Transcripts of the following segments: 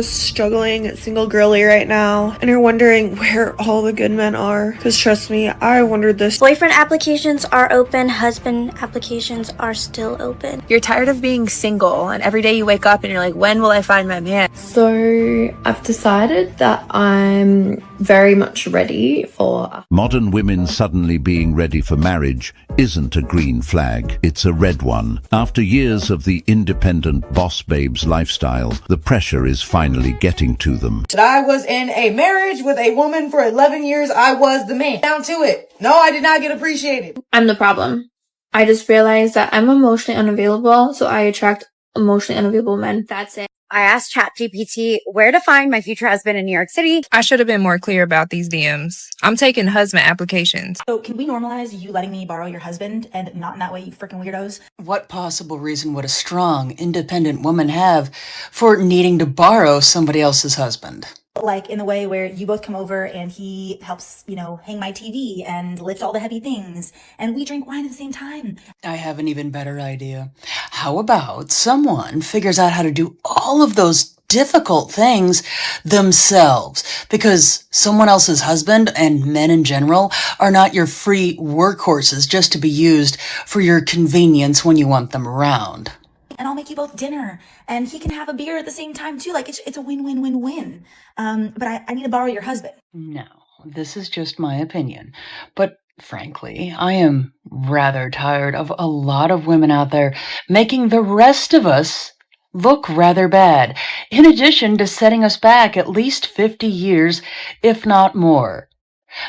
Struggling single girly right now and you're wondering where all the good men are, because trust me, I wondered this. Boyfriend applications are open, husband applications are still open. You're tired of being single and every day you wake up and you're like, when will I find my man? So I've decided that I'm very much ready for... Modern women suddenly being ready for marriage isn't a green flag, it's a red one. After years of the independent boss babes lifestyle, the pressure is finally getting to them. I was in a marriage with a woman for 11 years. I was the man. Down to it. No, I did not get appreciated. I'm the problem. I just realized that I'm emotionally unavailable, so I attract emotionally unavailable men. That's it. I asked ChatGPT where to find my future husband in New York City. I should have been more clear about these DMs. I'm taking husband applications. So can we normalize you letting me borrow your husband and not in that way, you freaking weirdos? What possible reason would a strong, independent woman have for needing to borrow somebody else's husband? Like in the way where you both come over and he helps, hang my TV and lift all the heavy things and we drink wine at the same time. I have an even better idea. How about someone figures out how to do all of those difficult things themselves? Because someone else's husband and men in general are not your free workhorses just to be used for your convenience when you want them around. And I'll make you both dinner and he can have a beer at the same time too. Like it's a win-win-win-win. But I need to borrow your husband. No, this is just my opinion. But frankly, I am rather tired of a lot of women out there making the rest of us look rather bad, in addition to setting us back at least 50 years, if not more.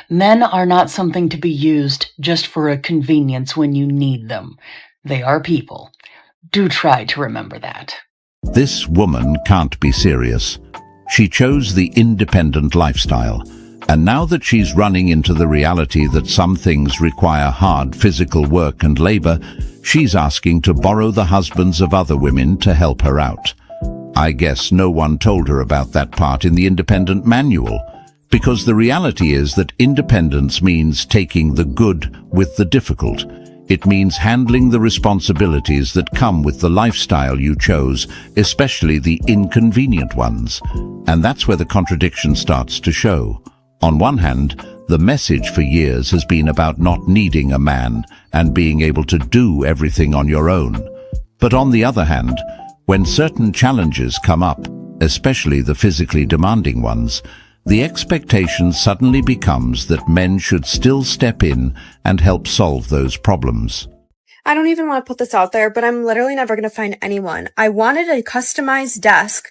Men are not something to be used just for a convenience when you need them. They are people. Do try to remember that. This woman can't be serious. She chose the independent lifestyle, and now that she's running into the reality that some things require hard physical work and labor, she's asking to borrow the husbands of other women to help her out. I guess no one told her about that part in the independent manual, because the reality is that independence means taking the good with the difficult. It means handling the responsibilities that come with the lifestyle you chose, especially the inconvenient ones. And that's where the contradiction starts to show. On one hand, the message for years has been about not needing a man and being able to do everything on your own. But on the other hand, when certain challenges come up, especially the physically demanding ones, the expectation suddenly becomes that men should still step in and help solve those problems. I don't even want to put this out there, but I'm literally never going to find anyone. I wanted a customized desk,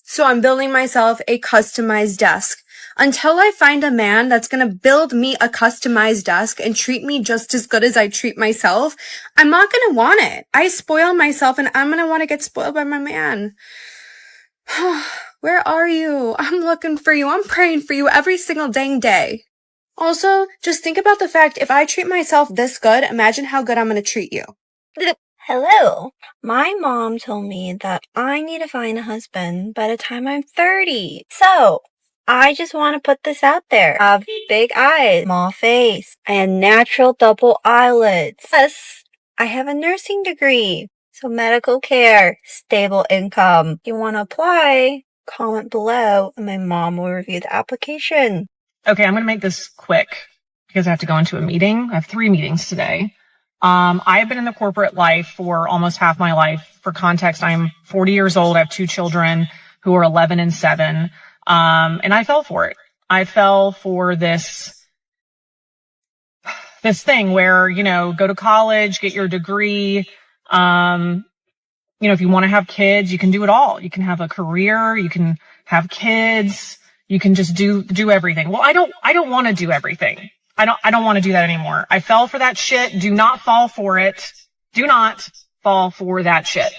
so I'm building myself a customized desk. Until I find a man that's going to build me a customized desk and treat me just as good as I treat myself, I'm not going to want it. I spoil myself and I'm going to want to get spoiled by my man. Where are you? I'm looking for you. I'm praying for you every single dang day. Also, just think about the fact if I treat myself this good, imagine how good I'm going to treat you. Hello. My mom told me that I need to find a husband by the time I'm 30. So, I just want to put this out there. I have big eyes, small face, and natural double eyelids. Plus, I have a nursing degree. So medical care, stable income. If you want to apply, comment below and my mom will review the application. Okay, I'm going to make this quick because I have to go into a meeting. I have 3 meetings today. I've been in the corporate life for almost half my life. For context, I'm 40 years old. I have 2 children who are 11 and 7. And I fell for it. I fell for this thing where, go to college, get your degree. If you want to have kids, you can do it all. You can have a career, you can have kids, you can just do everything. Well, I don't want to do everything. I don't want to do that anymore. I fell for that shit. Do not fall for it. Do not fall for that shit.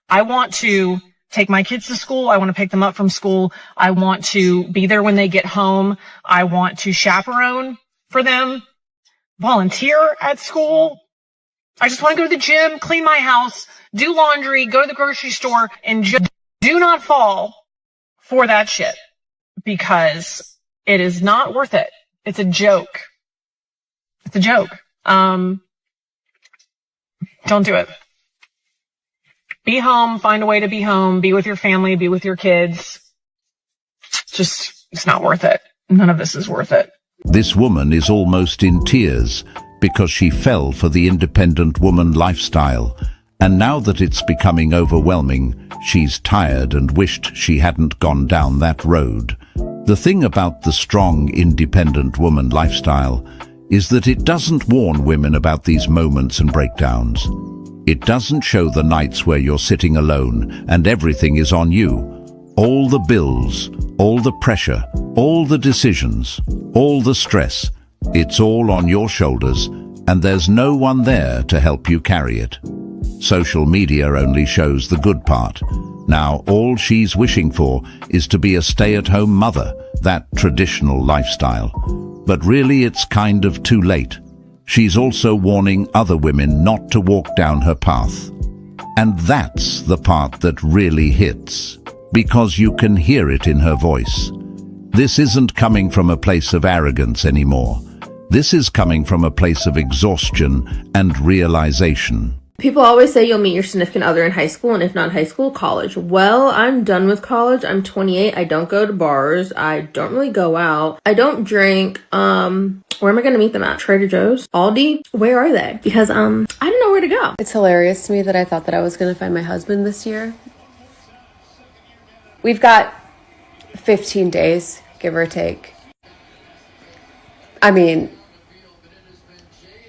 I want to take my kids to school. I want to pick them up from school. I want to be there when they get home. I want to chaperone for them, volunteer at school. I just want to go to the gym, clean my house, do laundry, go to the grocery store, and just do not fall for that shit because it is not worth it. It's a joke. It's a joke. Don't do it. Be home, find a way to be home, be with your family, be with your kids. It's not worth it. None of this is worth it. This woman is almost in tears because she fell for the independent woman lifestyle, and now that it's becoming overwhelming, she's tired and wished she hadn't gone down that road. The thing about the strong, independent woman lifestyle is that it doesn't warn women about these moments and breakdowns. It doesn't show the nights where you're sitting alone and everything is on you. All the bills, all the pressure, all the decisions, all the stress, it's all on your shoulders, and there's no one there to help you carry it. Social media only shows the good part. Now all she's wishing for is to be a stay-at-home mother, that traditional lifestyle. But really it's kind of too late. She's also warning other women not to walk down her path. And that's the part that really hits, because you can hear it in her voice. This isn't coming from a place of arrogance anymore. This is coming from a place of exhaustion and realization. People always say you'll meet your significant other in high school, and if not high school, college. Well, I'm done with college. I'm 28. I don't go to bars. I don't really go out. I don't drink. Where am I going to meet them at? Trader Joe's? Aldi? Where are they? Because, I don't know where to go. It's hilarious to me that I thought that I was going to find my husband this year. We've got 15 days, give or take. I mean,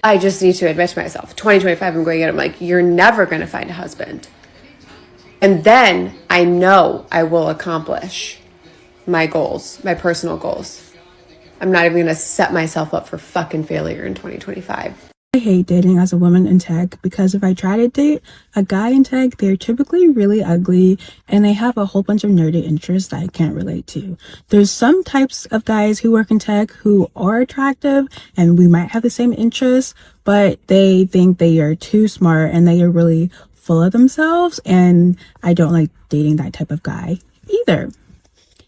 I just need to admit to myself, 2025, I'm going to get, I'm like, you're never going to find a husband. And then I know I will accomplish my goals, my personal goals. I'm not even going to set myself up for fucking failure in 2025. I hate dating as a woman in tech because if I try to date a guy in tech, they're typically really ugly and they have a whole bunch of nerdy interests that I can't relate to. There's some types of guys who work in tech who are attractive and we might have the same interests, but they think they are too smart and they are really full of themselves, and I don't like dating that type of guy either.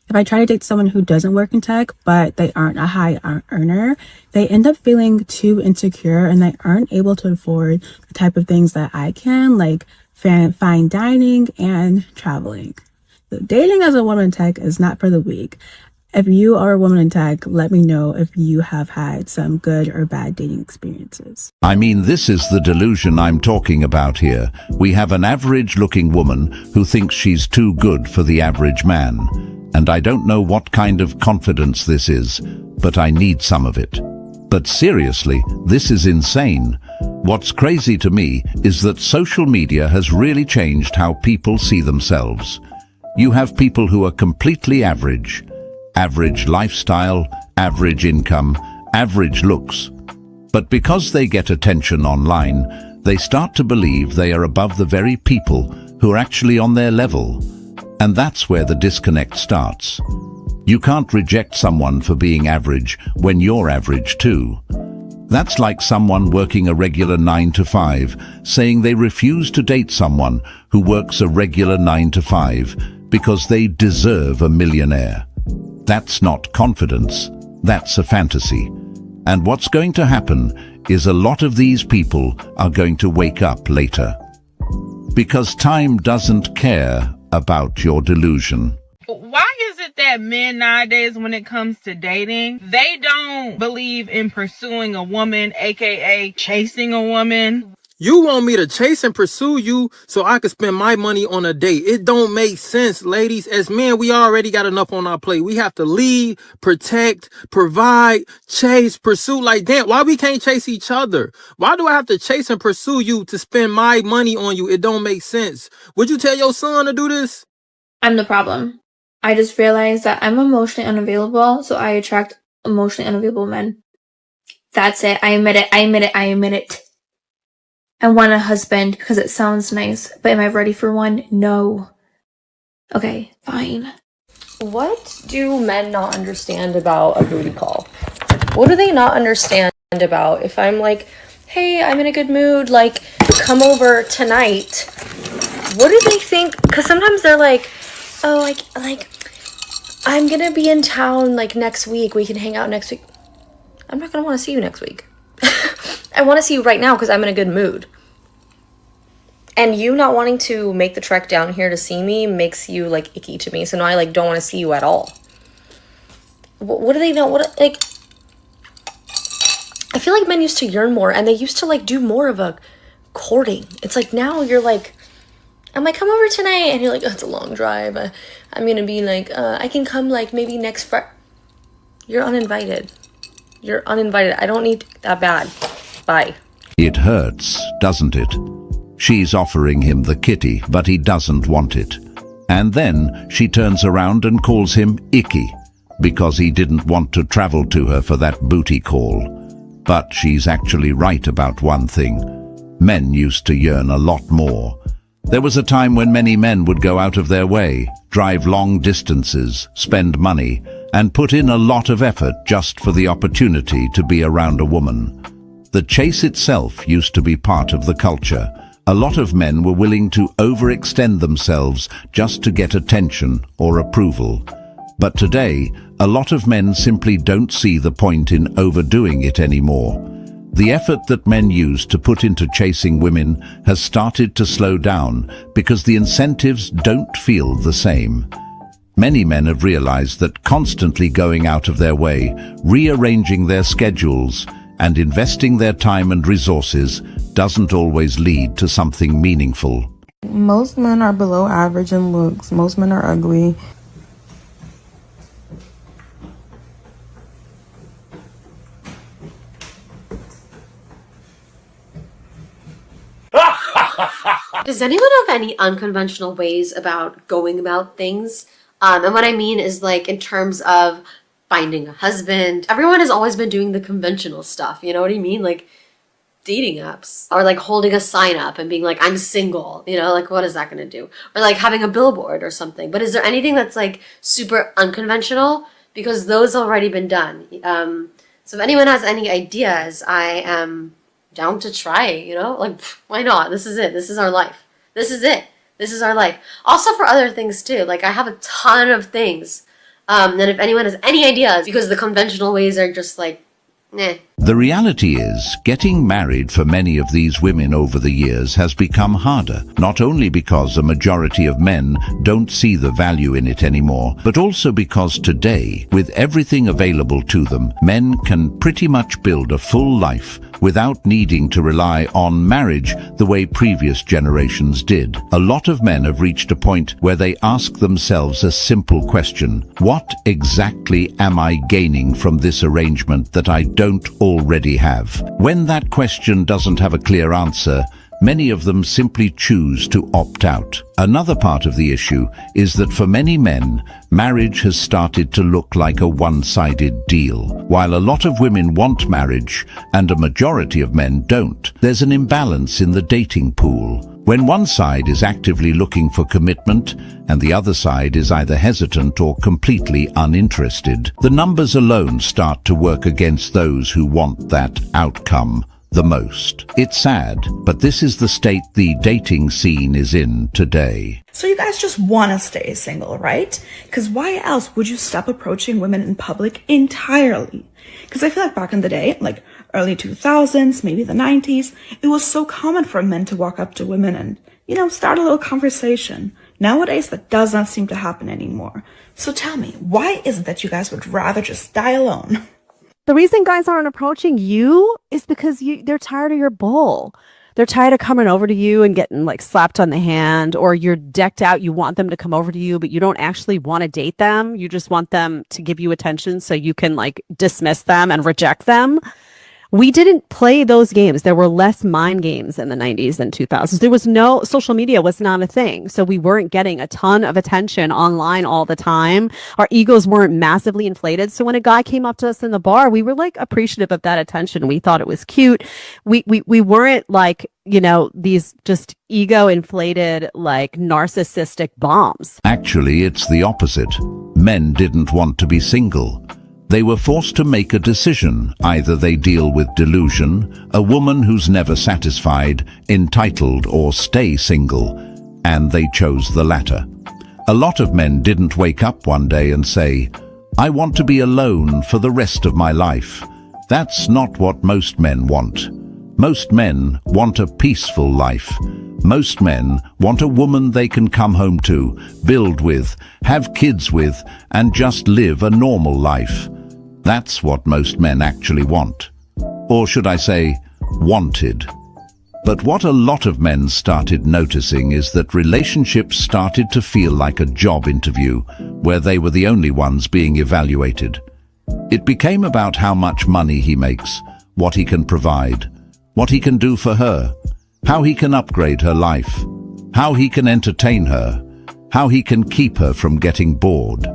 If I try to date someone who doesn't work in tech, but they aren't a high earner, they end up feeling too insecure and they aren't able to afford the type of things that I can, like fine dining and traveling. So dating as a woman in tech is not for the weak. If you are a woman in tech, let me know if you have had some good or bad dating experiences. I mean, this is the delusion I'm talking about here. We have an average-looking woman who thinks she's too good for the average man. And I don't know what kind of confidence this is, but I need some of it. But seriously, this is insane. What's crazy to me is that social media has really changed how people see themselves. You have people who are completely average. Average lifestyle, average income, average looks. But because they get attention online, they start to believe they are above the very people who are actually on their level. And that's where the disconnect starts. You can't reject someone for being average when you're average too. That's like someone working a regular 9 to 5 saying they refuse to date someone who works a regular 9 to 5 because they deserve a millionaire. That's not confidence, that's a fantasy. And what's going to happen is a lot of these people are going to wake up later. Because time doesn't care about your delusion. Why is it that men nowadays, when it comes to dating, they don't believe in pursuing a woman, aka chasing a woman? You want me to chase and pursue you so I can spend my money on a date. It don't make sense, ladies. As men, we already got enough on our plate. We have to lead, protect, provide, chase, pursue. Like, damn, why we can't chase each other? Why do I have to chase and pursue you to spend my money on you? It don't make sense. Would you tell your son to do this? I'm the problem. I just realized that I'm emotionally unavailable, so I attract emotionally unavailable men. That's it. I admit it. I want a husband because it sounds nice, but am I ready for one? No. Okay, fine. What do men not understand about a booty call? What do they not understand about if I'm like, hey, I'm in a good mood, like, come over tonight? What do they think? Because sometimes they're like, oh, like, I'm gonna be in town, like, next week. We can hang out next week. I'm not gonna want to see you next week. I want to see you right now because I'm in a good mood. And you not wanting to make the trek down here to see me makes you like icky to me. So now I like don't want to see you at all. What do they know? What, like, I feel like men used to yearn more and they used to like do more of a courting. It's like now you're like, I'm like, come over tonight. And you're like, oh, it's a long drive. I'm going to be like, I can come like maybe next Friday. You're uninvited. You're uninvited. I don't need that bad. Bye. It hurts, doesn't it? She's offering him the kitty, but he doesn't want it. And then she turns around and calls him icky, because he didn't want to travel to her for that booty call. But she's actually right about one thing. Men used to yearn a lot more. There was a time when many men would go out of their way, drive long distances, spend money, and put in a lot of effort just for the opportunity to be around a woman. The chase itself used to be part of the culture. A lot of men were willing to overextend themselves just to get attention or approval. But today, a lot of men simply don't see the point in overdoing it anymore. The effort that men use to put into chasing women has started to slow down because the incentives don't feel the same. Many men have realized that constantly going out of their way, rearranging their schedules, and investing their time and resources doesn't always lead to something meaningful. Most men are below average in looks. Most men are ugly. Does anyone have any unconventional ways about going about things? And what I mean is like in terms of finding a husband. Everyone has always been doing the conventional stuff, you know what I mean? Like dating apps or like holding a sign up and being like, I'm single, you know, like what is that going to do? Or like having a billboard or something. But is there anything that's like super unconventional? Because those have already been done. So if anyone has any ideas, I am down to try, you know, like why not? This is it. This is our life. This is it. This is our life. Also for other things too. Like I have a ton of things. Then if anyone has any ideas, because the conventional ways are just like, nah. The reality is, getting married for many of these women over the years has become harder, not only because a majority of men don't see the value in it anymore, but also because today, with everything available to them, men can pretty much build a full life without needing to rely on marriage the way previous generations did. A lot of men have reached a point where they ask themselves a simple question: what exactly am I gaining from this arrangement that I don't already have? When that question doesn't have a clear answer, many of them simply choose to opt out. Another part of the issue is that for many men, marriage has started to look like a one-sided deal. While a lot of women want marriage and a majority of men don't, there's an imbalance in the dating pool. When one side is actively looking for commitment and the other side is either hesitant or completely uninterested, the numbers alone start to work against those who want that outcome the most. It's sad, but this is the state the dating scene is in today. So you guys just want to stay single, right? Because why else would you stop approaching women in public entirely? Because I feel like back in the day, like early 2000s, maybe the 90s, it was so common for men to walk up to women and, you know, start a little conversation. Nowadays, that does not seem to happen anymore. So tell me, why is it that you guys would rather just die alone? The reason guys aren't approaching you is because they're tired of your bull. They're tired of coming over to you and getting like slapped on the hand, or you're decked out. You want them to come over to you, but you don't actually want to date them. You just want them to give you attention so you can like dismiss them and reject them. We didn't play those games. There were less mind games in the 90s and 2000s. There was no social media was not a thing. So we weren't getting a ton of attention online all the time. Our egos weren't massively inflated. So when a guy came up to us in the bar, we were like appreciative of that attention. We thought it was cute. We weren't like, you know, these just ego inflated, like narcissistic bombs. Actually, it's the opposite. Men didn't want to be single. They were forced to make a decision. Either they deal with delusion, a woman who's never satisfied, entitled, or stay single, and they chose the latter. A lot of men didn't wake up one day and say, I want to be alone for the rest of my life. That's not what most men want. Most men want a peaceful life. Most men want a woman they can come home to, build with, have kids with, and just live a normal life. That's what most men actually want. Or should I say, wanted. But what a lot of men started noticing is that relationships started to feel like a job interview, where they were the only ones being evaluated. It became about how much money he makes, what he can provide, what he can do for her, how he can upgrade her life, how he can entertain her, how he can keep her from getting bored.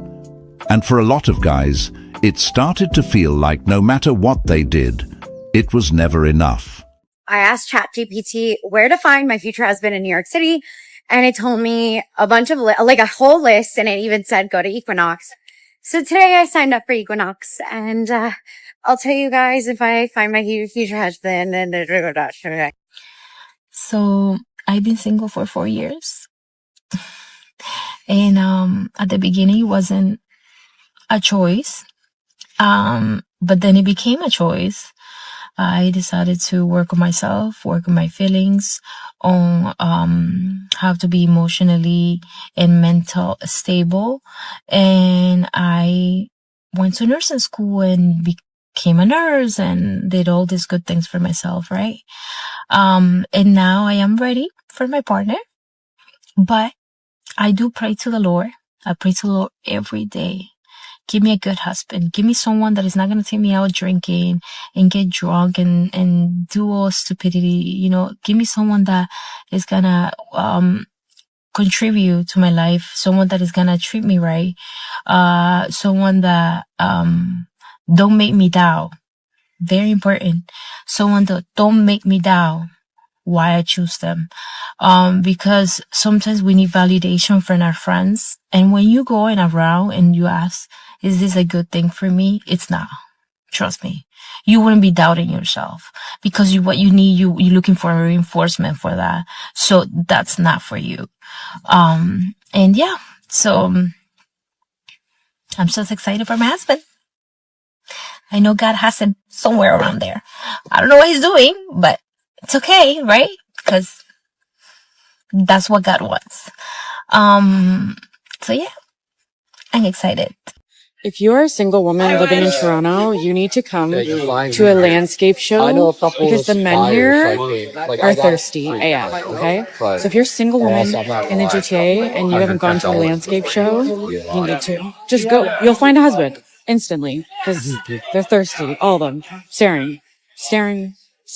And for a lot of guys, it started to feel like no matter what they did, it was never enough. I asked ChatGPT where to find my future husband in New York City, and it told me a bunch of, like a whole list, and it even said go to Equinox. So today I signed up for Equinox, and I'll tell you guys if I find my future husband. So I've been single for 4 years. And at the beginning, it wasn't a choice. But then it became a choice. I decided to work on myself, work on my feelings, on how to be emotionally and mental stable. And I went to nursing school and became a nurse and did all these good things for myself, right? And now I am ready for my partner. But I do pray to the Lord. I pray to the Lord every day. Give me a good husband. Give me someone that is not going to take me out drinking and get drunk and do all stupidity. You know, give me someone that is going to contribute to my life. Someone that is going to treat me right. Someone that don't make me down. Very important. Someone that don't make me down. Why I choose them. Because sometimes we need validation from our friends. And when you going around and you ask, is this a good thing for me? It's not. Trust me. You wouldn't be doubting yourself because what you need, you're looking for a reinforcement for that. So that's not for you. And yeah, so I'm just excited for my husband. I know God has him somewhere around there. I don't know what he's doing, but it's okay, right? Because that's what God wants. So yeah, I'm excited. If you are a single woman living in Toronto, you need to come to a landscape show because the men here are thirsty AF, okay? So if you're a single woman in the GTA and you haven't gone to a landscape show, you need to. Just go. You'll find a husband instantly because they're thirsty, all of them, staring.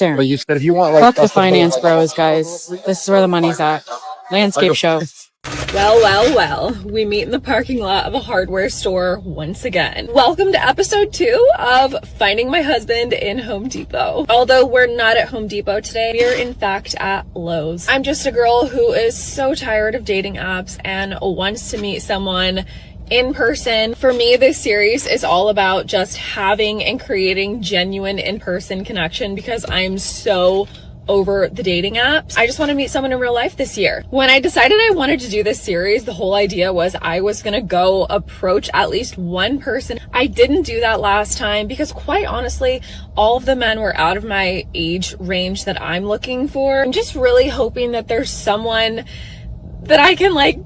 But you said if you want, like, fuck the finance bros, guys. This is where the money's at. Landscape show. Well, we meet in the parking lot of a hardware store once again. Welcome to episode 2 of Finding My Husband in Home Depot. Although we're not at Home Depot today, we're in fact at Lowe's. I'm just a girl who is so tired of dating apps and wants to meet someone in person. For me, this series is all about just having and creating genuine in-person connection because I'm so over the dating apps. I just want to meet someone in real life this year. When I decided I wanted to do this series, the whole idea was I was going to go approach at least one person. I didn't do that last time because quite honestly, all of the men were out of my age range that I'm looking for. I'm just really hoping that there's someone that I can, like,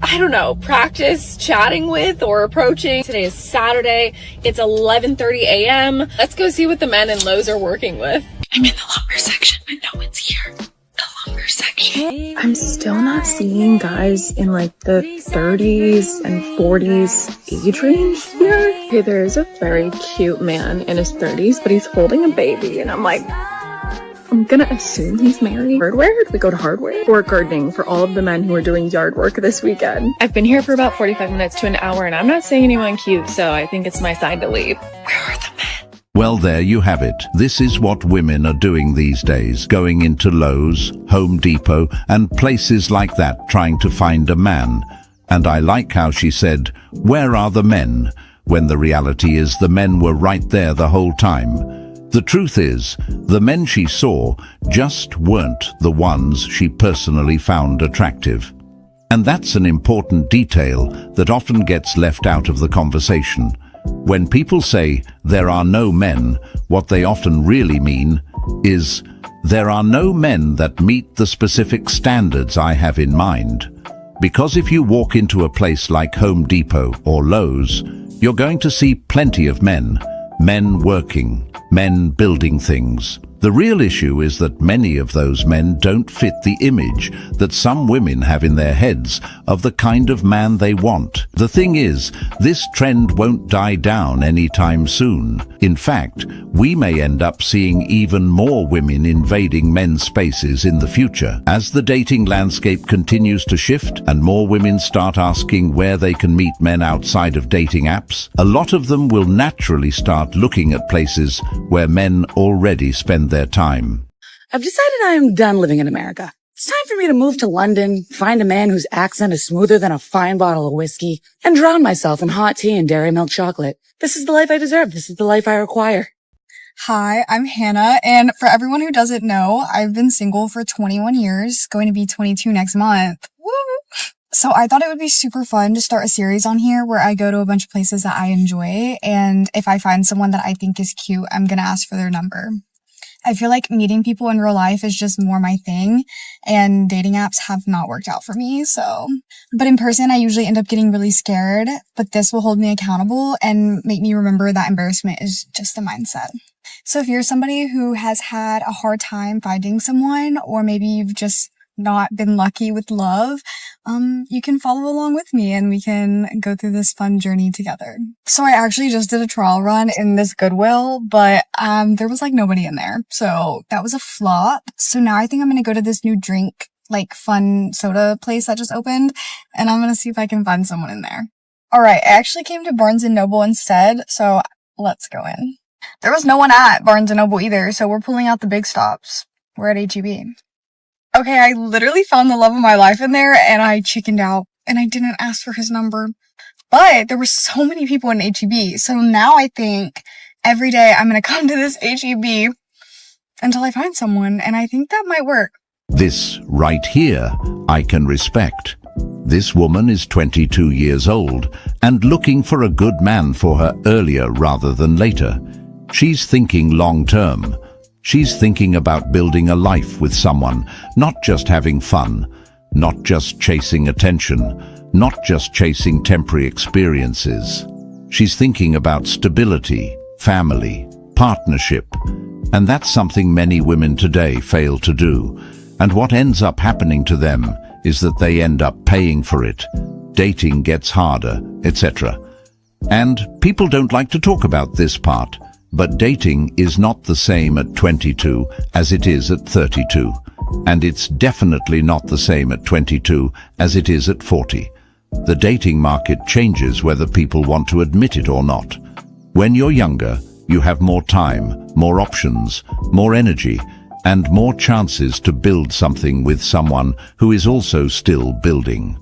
I don't know, practice chatting with or approaching. Today is Saturday. It's 11:30 a.m. Let's go see what the men in Lowe's are working with. I'm in the lumber section, but no one's here. The lumber section. I'm still not seeing guys in like the 30s and 40s age range here. Okay, there is a very cute man in his 30s, but he's holding a baby, and I'm like, I'm gonna assume he's married. Hardware? Do we go to hardware? Or gardening for all of the men who are doing yard work this weekend. I've been here for about 45 minutes to an hour, and I'm not seeing anyone cute, so I think it's my sign to leave. Where are the men? Well, there you have it. This is what women are doing these days, going into Lowe's, Home Depot, and places like that trying to find a man. And I like how she said, "Where are the men?" when the reality is the men were right there the whole time. The truth is, the men she saw just weren't the ones she personally found attractive. And that's an important detail that often gets left out of the conversation. When people say there are no men, what they often really mean is There are no men that meet the specific standards I have in mind. Because if you walk into a place like Home Depot or Lowe's, you're going to see plenty of men working, men building things. The real issue is that many of those men don't fit the image that some women have in their heads of the kind of man they want. The thing is, this trend won't die down anytime soon. In fact, we may end up seeing even more women invading men's spaces in the future. As the dating landscape continues to shift and more women start asking where they can meet men outside of dating apps, a lot of them will naturally start looking at places where men already spend their time. I've decided I am done living in America. It's time for me to move to London, find a man whose accent is smoother than a fine bottle of whiskey, and drown myself in hot tea and dairy milk chocolate. This is the life I deserve. This is the life I require. Hi, I'm Hannah, and for everyone who doesn't know, I've been single for 21 years, going to be 22 next month. Woo! So I thought it would be super fun to start a series on here where I go to a bunch of places that I enjoy, and if I find someone that I think is cute, I'm gonna ask for their number. I feel like meeting people in real life is just more my thing, and dating apps have not worked out for me, But in person, I usually end up getting really scared, but this will hold me accountable and make me remember that embarrassment is just a mindset. So if you're somebody who has had a hard time finding someone, or maybe you've just not been lucky with love, you can follow along with me and we can go through this fun journey together. So I actually just did a trial run in this Goodwill, but there was like nobody in there. So that was a flop. So now I think I'm going to go to this new drink, like fun soda place that just opened, and I'm going to see if I can find someone in there. All right. I actually came to Barnes & Noble instead. So let's go in. There was no one at Barnes & Noble either. So we're pulling out the big stops. We're at H-E-B. Okay, I literally found the love of my life in there, and I chickened out, and I didn't ask for his number. But there were so many people in H-E-B, so now I think every day I'm gonna come to this H-E-B until I find someone, and I think that might work. This right here, I can respect. This woman is 22 years old and looking for a good man for her earlier rather than later. She's thinking long term. She's thinking about building a life with someone, not just having fun, not just chasing attention, not just chasing temporary experiences. She's thinking about stability, family, partnership, and that's something many women today fail to do. And what ends up happening to them is that they end up paying for it. Dating gets harder, etc. And people don't like to talk about this part. But dating is not the same at 22 as it is at 32. And it's definitely not the same at 22 as it is at 40. The dating market changes whether people want to admit it or not. When you're younger, you have more time, more options, more energy, and more chances to build something with someone who is also still building.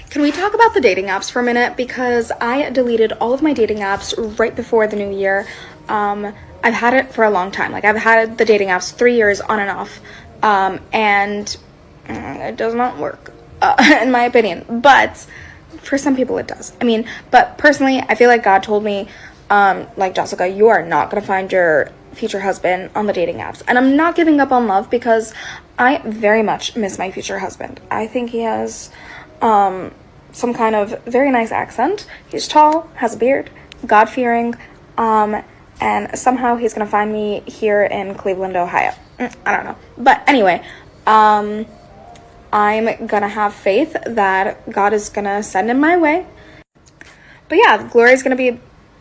Can we talk about the dating apps for a minute? Because I deleted all of my dating apps right before the new year. I've had it for a long time. Like, I've had the dating apps 3 years on and off, and it does not work, in my opinion. But for some people it does. But personally, I feel like God told me, like, Jessica, you are not going to find your future husband on the dating apps. And I'm not giving up on love because I very much miss my future husband. I think he has some kind of very nice accent. He's tall, has a beard, God-fearing, and somehow he's gonna find me here in Cleveland, Ohio. I don't know. But anyway, I'm gonna have faith that God is gonna send him my way. But yeah, the glory is gonna be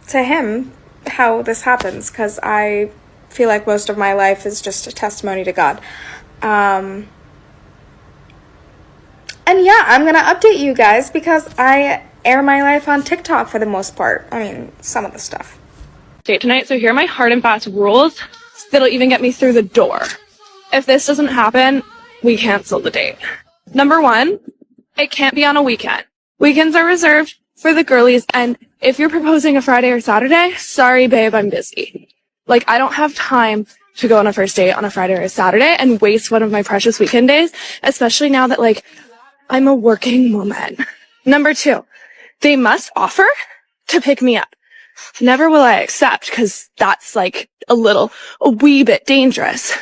to him how this happens, because I feel like most of my life is just a testimony to God. And yeah, I'm gonna update you guys because I air my life on TikTok for the most part. Some of the stuff. Date tonight, so here are my hard and fast rules that'll even get me through the door. If this doesn't happen, we cancel the date. Number 1, it can't be on a weekend. Weekends are reserved for the girlies, and if you're proposing a Friday or Saturday, sorry babe, I'm busy. Like, I don't have time to go on a first date on a Friday or a Saturday and waste one of my precious weekend days, especially now that, like, I'm a working woman. Number 2, they must offer to pick me up. Never will I accept, because that's like a wee bit dangerous.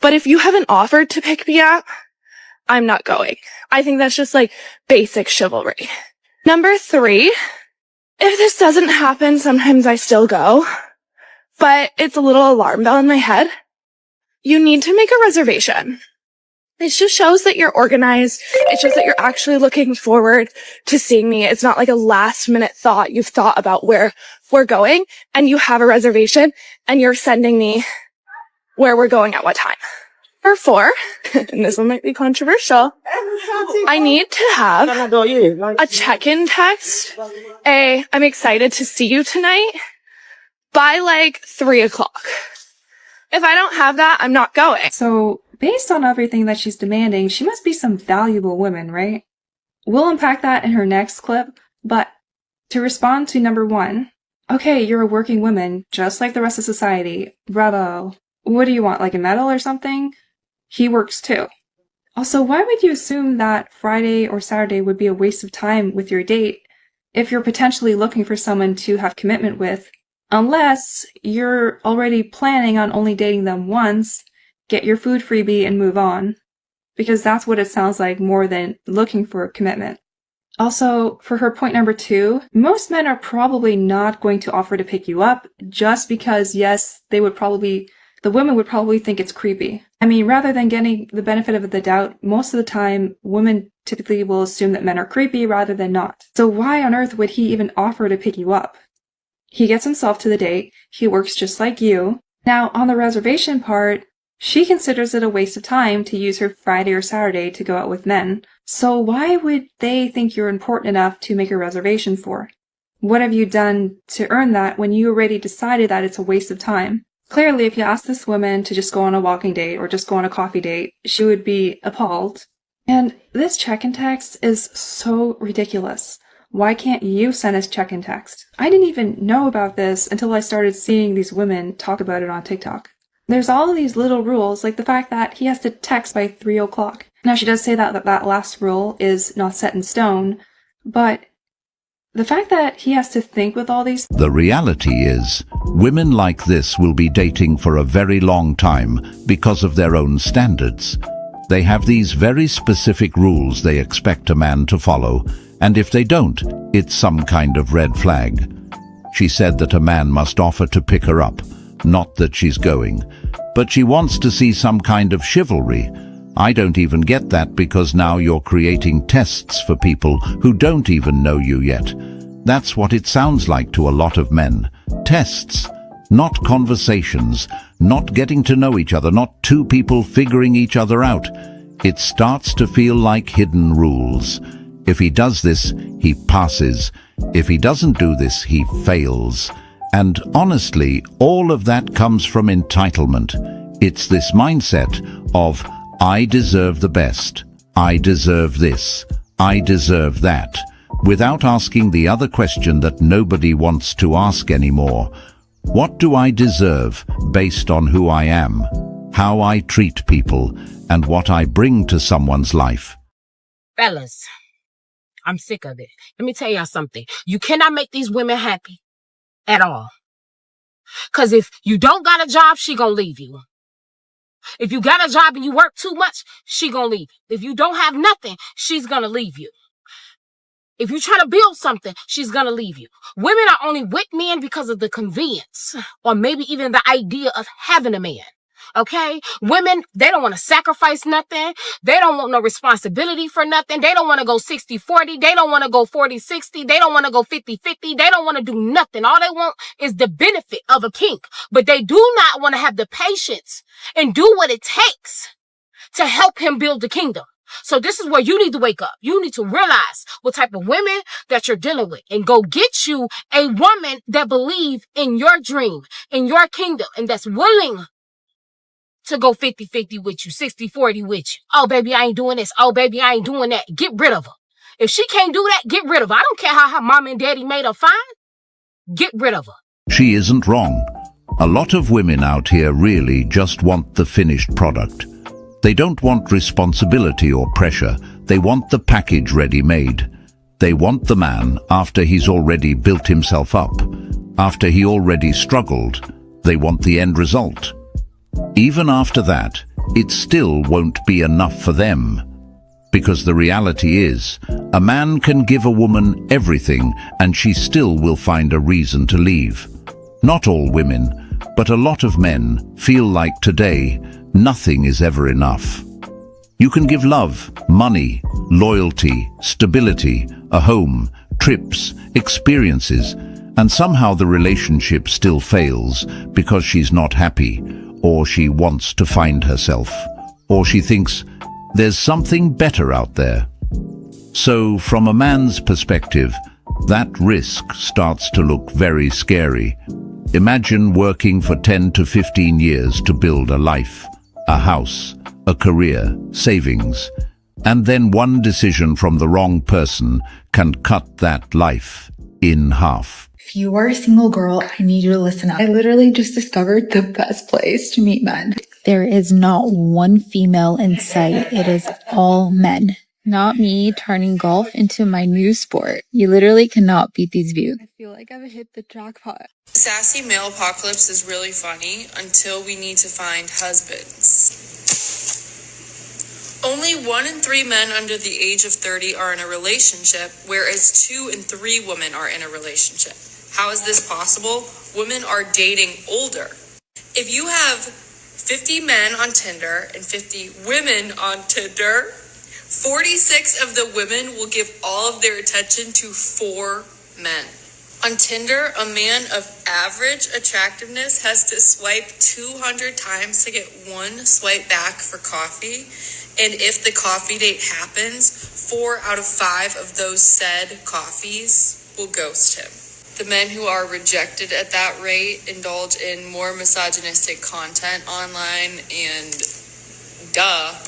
But if you haven't offered to pick me up, I'm not going. I think that's just like basic chivalry. Number 3, if this doesn't happen, sometimes I still go, but it's a little alarm bell in my head. You need to make a reservation. It just shows that you're organized. It shows that you're actually looking forward to seeing me. It's not like a last minute thought. You've thought about where we're going and you have a reservation and you're sending me where we're going at what time. Number 4, and this one might be controversial, I need to have a check-in text. I'm excited to see you tonight by like 3 o'clock. If I don't have that, I'm not going. So, based on everything that she's demanding, she must be some valuable woman, right? We'll unpack that in her next clip, but to respond to number 1, okay, you're a working woman, just like the rest of society. Bravo. What do you want, like a medal or something? He works too. Also, why would you assume that Friday or Saturday would be a waste of time with your date if you're potentially looking for someone to have commitment with, unless you're already planning on only dating them once, get your food freebie and move on? Because that's what it sounds like more than looking for a commitment. Also, for her point number 2, most men are probably not going to offer to pick you up just because, yes, the women would probably think it's creepy. I mean, rather than getting the benefit of the doubt, most of the time, women typically will assume that men are creepy rather than not. So why on earth would he even offer to pick you up? He gets himself to the date, he works just like you. Now, on the reservation part, she considers it a waste of time to use her Friday or Saturday to go out with men. So why would they think you're important enough to make a reservation for? What have you done to earn that when you already decided that it's a waste of time? Clearly, if you ask this woman to just go on a walking date or just go on a coffee date, she would be appalled. And this check-in text is so ridiculous. Why can't you send us check-in text? I didn't even know about this until I started seeing these women talk about it on TikTok. There's all of these little rules, like the fact that he has to text by 3 o'clock. Now, she does say that last rule is not set in stone, but the fact that he has to think with all these... The reality is, women like this will be dating for a very long time because of their own standards. They have these very specific rules they expect a man to follow, and if they don't, it's some kind of red flag. She said that a man must offer to pick her up, not that she's going, but she wants to see some kind of chivalry. I don't even get that because now you're creating tests for people who don't even know you yet. That's what it sounds like to a lot of men. Tests, not conversations, not getting to know each other, not two people figuring each other out. It starts to feel like hidden rules. If he does this, he passes. If he doesn't do this, he fails. And honestly, all of that comes from entitlement. It's this mindset of, I deserve the best, I deserve this, I deserve that, without asking the other question that nobody wants to ask anymore. What do I deserve based on who I am, how I treat people, and what I bring to someone's life? Fellas, I'm sick of it. Let me tell y'all something. You cannot make these women happy at all. Because if you don't got a job, she gonna leave you. If you got a job and you work too much, she gonna leave you. If you don't have nothing, she's gonna leave you. If you try to build something, she's gonna leave you. Women are only with men because of the convenience, or maybe even the idea of having a man. Okay? Women, they don't want to sacrifice nothing. They don't want no responsibility for nothing. They don't want to go 60-40. They don't want to go 40-60. They don't want to go 50-50. They don't want to do nothing. All they want is the benefit of a kink. But they do not want to have the patience and do what it takes to help him build the kingdom. So this is where you need to wake up. You need to realize what type of women that you're dealing with and go get you a woman that believes in your dream, in your kingdom, and that's willing to go 50-50 with you, 60-40 with you. Oh, baby, I ain't doing this. Oh, baby, I ain't doing that. Get rid of her. If she can't do that, get rid of her. I don't care how her mom and daddy made her fine. Get rid of her. She isn't wrong. A lot of women out here really just want the finished product. They don't want responsibility or pressure. They want the package ready-made. They want the man after he's already built himself up. After he already struggled, they want the end result. Even after that, it still won't be enough for them. Because the reality is, a man can give a woman everything and she still will find a reason to leave. Not all women, but a lot of men feel like today, nothing is ever enough. You can give love, money, loyalty, stability, a home, trips, experiences, and somehow the relationship still fails because she's not happy, or she wants to find herself, or she thinks there's something better out there. So, from a man's perspective, that risk starts to look very scary. Imagine working for 10 to 15 years to build a life, a house, a career, savings, and then one decision from the wrong person can cut that life in half. If you are a single girl, I need you to listen up. I literally just discovered the best place to meet men. There is not one female in sight. It is all men. Not me turning golf into my new sport. You literally cannot beat these views. I feel like I've hit the jackpot. Sassy male apocalypse is really funny until we need to find husbands. Only 1 in 3 men under the age of 30 are in a relationship, whereas 2 in 3 women are in a relationship. How is this possible? Women are dating older. If you have 50 men on Tinder and 50 women on Tinder, 46 of the women will give all of their attention to 4 men. On Tinder, a man of average attractiveness has to swipe 200 times to get 1 swipe back for coffee. And if the coffee date happens, 4 out of 5 of those said coffees will ghost him. The men who are rejected at that rate indulge in more misogynistic content online and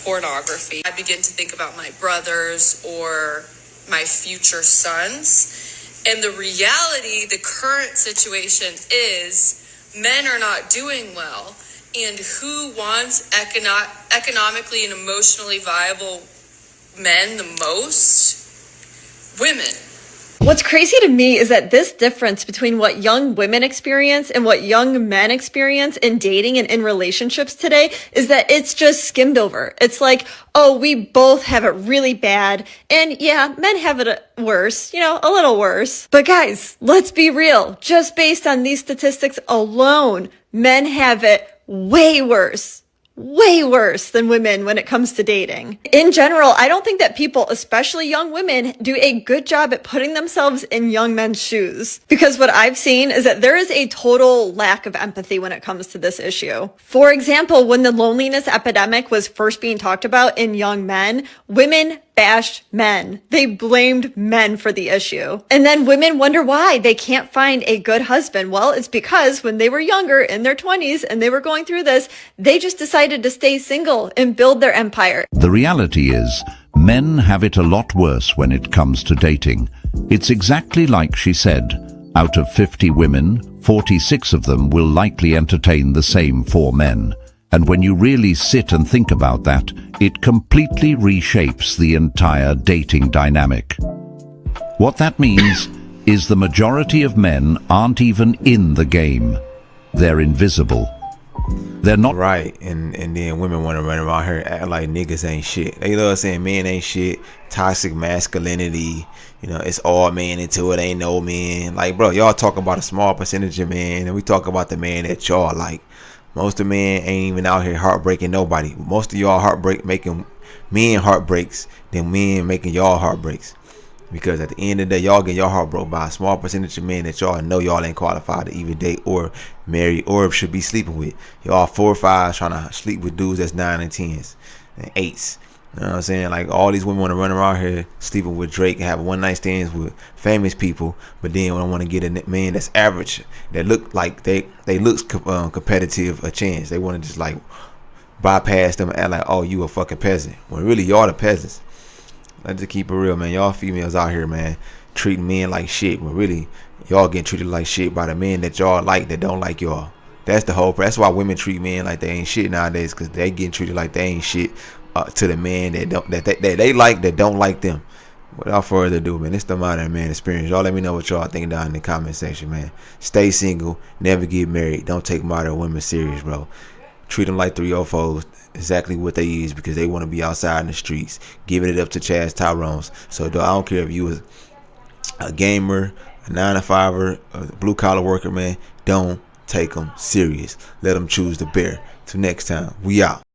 pornography. I begin to think about my brothers or my future sons. And the reality, the current situation is men are not doing well. And who wants economically and emotionally viable men the most? Women. What's crazy to me is that this difference between what young women experience and what young men experience in dating and in relationships today is that it's just skimmed over. It's like, oh, we both have it really bad. And yeah, men have it worse, a little worse. But guys, let's be real. Just based on these statistics alone, men have it way worse than women when it comes to dating. In general, I don't think that people, especially young women, do a good job at putting themselves in young men's shoes. Because what I've seen is that there is a total lack of empathy when it comes to this issue. For example, when the loneliness epidemic was first being talked about in young men, women bashed men. They blamed men for the issue. And then women wonder why they can't find a good husband. Well, it's because when they were younger, in their 20s, and they were going through this, they just decided to stay single and build their empire. The reality is, men have it a lot worse when it comes to dating. It's exactly like she said. Out of 50 women, 46 of them will likely entertain the same 4 men. And when you really sit and think about that, it completely reshapes the entire dating dynamic. What that means is the majority of men aren't even in the game. They're invisible. They're not right, and then women want to run around here acting like niggas ain't shit. They love saying men ain't shit, toxic masculinity, it's all man into it, ain't no man. Like, bro, y'all talking about a small percentage of men, and we talk about the man that y'all like. Most of men ain't even out here heartbreaking nobody. Most of y'all making men heartbreaks than men making y'all heartbreaks. Because at the end of the day, y'all get your heart broke by a small percentage of men that y'all know y'all ain't qualified to even date or marry or should be sleeping with. Y'all 4 or 5 trying to sleep with dudes that's 9 and 10s and 8s. You know what I'm saying? Like, all these women want to run around here sleeping with Drake and have one night stands with famous people, but then when I want to get a man that's average, that look like they looks competitive, a chance. They want to just like bypass them and act like, oh, you a fucking peasant, when really y'all the peasants. Let's just keep it real, man. Y'all females out here, man, treating men like shit, but really y'all getting treated like shit by the men that y'all like that don't like y'all. That's the whole. That's why women treat men like they ain't shit nowadays, because they getting treated like they ain't shit to the man that they like that don't like them. Without further ado, man, it's the Modern Man Experience. Y'all let me know what y'all think down in the comment section, man. Stay single, never get married. Don't take modern women serious, bro. treat them like 304s, exactly what they is, because they want to be outside in the streets, giving it up to Chaz Tyrone's. So though, I don't care if you was a gamer, a 9-to-5er, a blue collar worker, man, don't take them serious. Let them choose the bear. Till next time, we out.